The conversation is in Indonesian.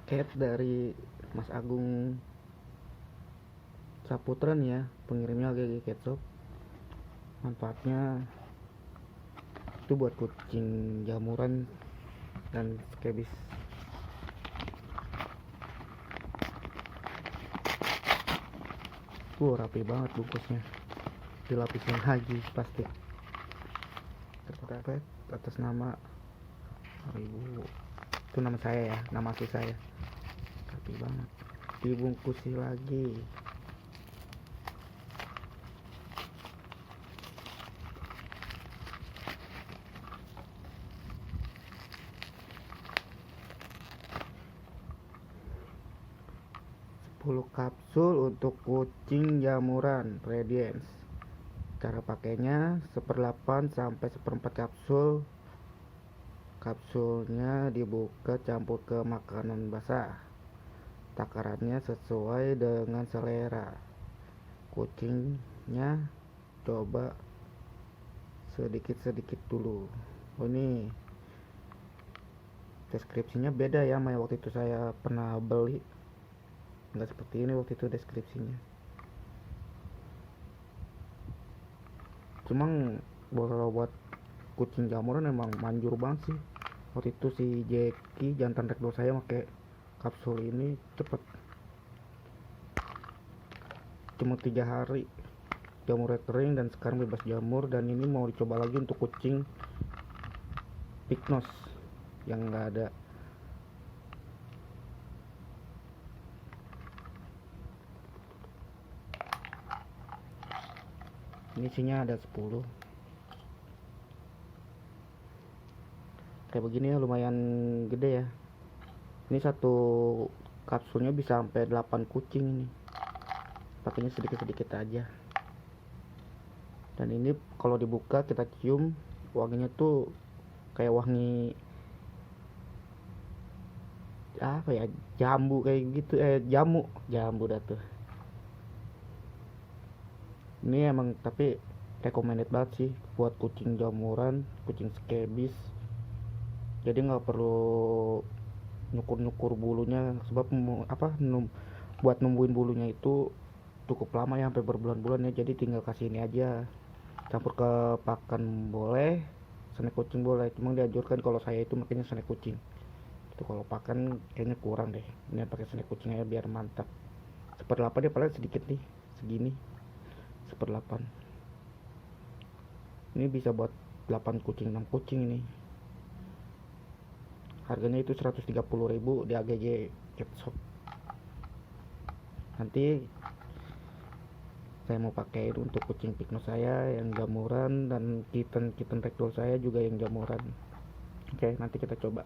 paket dari Mas Agung Saputra nih ya, pengirimnya GG Cat Shop. Manfaatnya itu buat kucing jamuran dan skebis. Rapi banget bungkusnya, dilapisin lagi plastik. Terpaket atas nama Ibu, itu nama saya ya, nama asli saya. Rapi banget, dibungkusi lagi. Kapsul untuk kucing jamuran Radiance. Cara pakainya 1/8 sampai 1/4 kapsul. Kapsulnya dibuka, campur ke makanan basah. Takarannya sesuai dengan selera kucingnya. Coba sedikit-sedikit dulu. Ini deskripsinya beda ya sama waktu itu saya pernah beli. Nggak seperti ini waktu itu deskripsinya. Cuma buat kucing jamuran emang manjur banget sih. Waktu itu si Jackie jantan ragdoll saya pakai kapsul ini cepet, cuma 3 hari jamurnya kering dan sekarang bebas jamur. Dan ini mau dicoba lagi untuk kucing Pignos yang nggak ada. Ini isinya ada 10 kayak begini ya, lumayan gede ya. Ini satu kapsulnya bisa sampai 8 kucing ini. Pakainya sedikit-sedikit aja. Dan ini kalau dibuka kita cium, wanginya tuh kayak wangi apa ya, jambu kayak gitu, jambu dah tuh. Ini emang tapi recommended banget sih buat kucing jamuran, kucing skebis. Jadi nggak perlu nyukur bulunya, sebab buat numbuhin bulunya itu cukup lama ya, sampai berbulan-bulan ya. Jadi tinggal kasih ini aja, campur ke pakan boleh, snack kucing boleh. Cuma dianjurkan kalau saya itu makanya snack kucing itu, kalau pakan kayaknya kurang deh. Ini pakai snack kucing aja biar mantap. 1/8 dia paling sedikit nih, segini 1/8. Ini bisa buat 8 kucing, 6 kucing ini. Harganya itu 130.000 di AGG Cat Shop. Nanti saya mau pakai untuk kucing Pignos saya yang jamuran dan kitten ragdoll saya juga yang jamuran. Oke, nanti kita coba.